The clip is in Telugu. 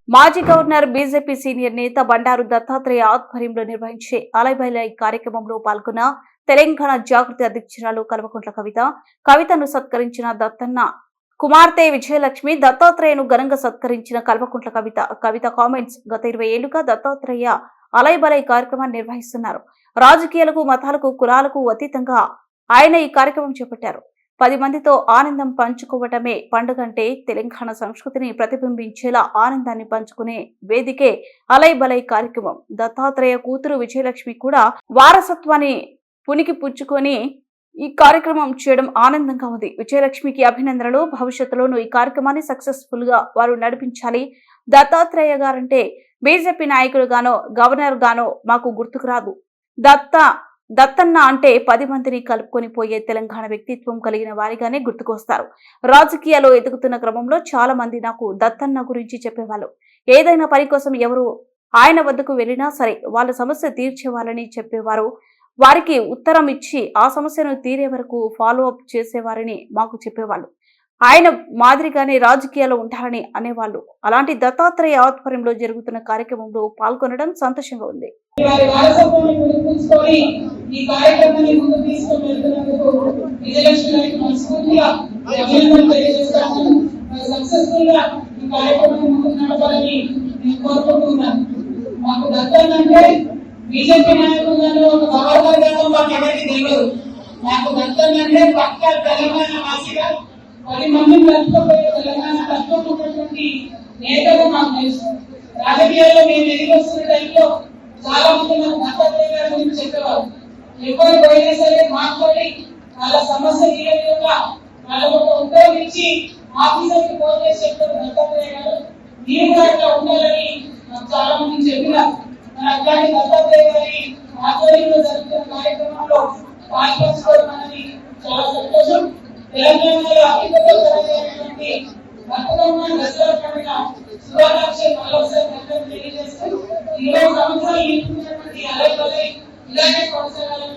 మాజీ గవర్నర్ బీజేపీ సీనియర్ నేత బండారు దత్తాత్రేయ ఆధ్వర్యంలో నిర్వహించే అలైబలై కార్యక్రమంలో పాల్గొన్న తెలంగాణ జాగృతి అధ్యక్షురాలు కల్వకుంట్ల కవితను సత్కరించిన దత్తన్న కుమార్తె విజయలక్ష్మి దత్తాత్రేయను ఘనంగా సత్కరించిన కల్వకుంట్ల కవిత కామెంట్స్. గత 20 ఏళ్లుగా దత్తాత్రేయ అలైబలై కార్యక్రమాన్ని నిర్వహిస్తున్నారు. రాజకీయాలకు, మతాలకు, కులాలకు అతీతంగా ఆయన ఈ కార్యక్రమం చేపట్టారు. 10 మందితో ఆనందం పంచుకోవటమే పండుగంటే తెలంగాణ సంస్కృతిని ప్రతిబింబించేలా ఆనందాన్ని పంచుకునే వేదికే అలైబలై కార్యక్రమం. దత్తాత్రేయ కూతురు విజయలక్ష్మి కూడా వారసత్వాన్ని పునికి పుచ్చుకొని ఈ కార్యక్రమం చేయడం ఆనందంగా ఉంది. విజయలక్ష్మికి అభినందనలు. భవిష్యత్తులోనూ ఈ కార్యక్రమాన్ని సక్సెస్ఫుల్ గా వారు నడిపించాలి. దత్తాత్రేయ గారంటే బీజేపీ నాయకుడుగానో, గవర్నర్ గానో మాకు గుర్తుకు రాదు. దత్తన్న అంటే 10 మందిని కలుపుకొని పోయే తెలంగాణ వ్యక్తిత్వం కలిగిన వారిగానే గుర్తుకొస్తారు. రాజకీయాల్లో ఎదుగుతున్న క్రమంలో చాలా మంది నాకు దత్తన్న గురించి చెప్పేవాళ్ళు. ఏదైనా పని కోసం ఎవరు ఆయన వద్దకు వెళ్ళినా సరే వాళ్ళ సమస్య తీర్చేవాళ్ళని చెప్పేవారు. వారికి ఉత్తరం ఇచ్చి ఆ సమస్యను తీరే వరకు ఫాలో అప్ చేసేవారని మాకు చెప్పేవాళ్ళు. ఆయన మాదిరిగానే రాజకీయాల్లో ఉంటారని అనేవాళ్ళు. అలాంటి దత్తాత్రేయ ఆధ్వర్యంలో జరుగుతున్న కార్యక్రమంలో పాల్గొనడం సంతోషంగా ఉంది. ఈ కార్యక్రమాన్ని ముందుకు తీసుకొని వెళ్తున్నందుకు విజయలక్ష్మి గారికి మనస్ఫూర్తిగా అభినందనలు తెలియజేస్తాను. సక్సెస్ఫుల్ గా ఈ కార్యక్రమాన్ని ముందుకు నడపాలని నేను కోరుకుంటున్నాను. మాకు దత్తన్న అంటే బీజేపీ నాయకులుగాను ఒక గవర్నర్గాను మాకు ఎవరికి తెలియదు. నాకు దత్తన్న అంటే పక్క తెలంగాణ వాసిగా 10 మందిని కలుపుకోబోయే తెలంగాణ తత్వం ఉన్నటువంటి నేతగా మాకు తెలుసు. రాజకీయాల్లో మేము ఎదిగి వస్తున్న టైంలో చాలా మంది నాకు దత్తాత్రేయ గారి గురించి చెప్పేవారు. ఎవరు పోయినా సరే మాట్లాడి వాళ్ళ సమస్య తీరేగా వాళ్ళకు ఒక ఉత్తరం ఇచ్చి ఆఫీసర్కి ఫోన్ చేసి చెప్తారు దత్తాత్రేయ గారు మీరు కూడా అట్లా ఉండాలని నాకు చాలా మంది చెప్పినారు. అట్లాంటి దత్తాత్రేయ గారి ఆధ్వర్యంలో జరుగుతున్న కార్యక్రమంలో పాల్పంచుకోవడం అనేది చాలా సంతోషం. తెలంగాణలో అతిపెద్దటువంటి బతుకమ్మ దసరా పండుగ శుభాకాంక్షలు మరొకసారి తెలియజేస్తూ 20 సంవత్సరాలు నింపుకున్నటువంటి అలైబలై ఇలాగే కొనసాగాలని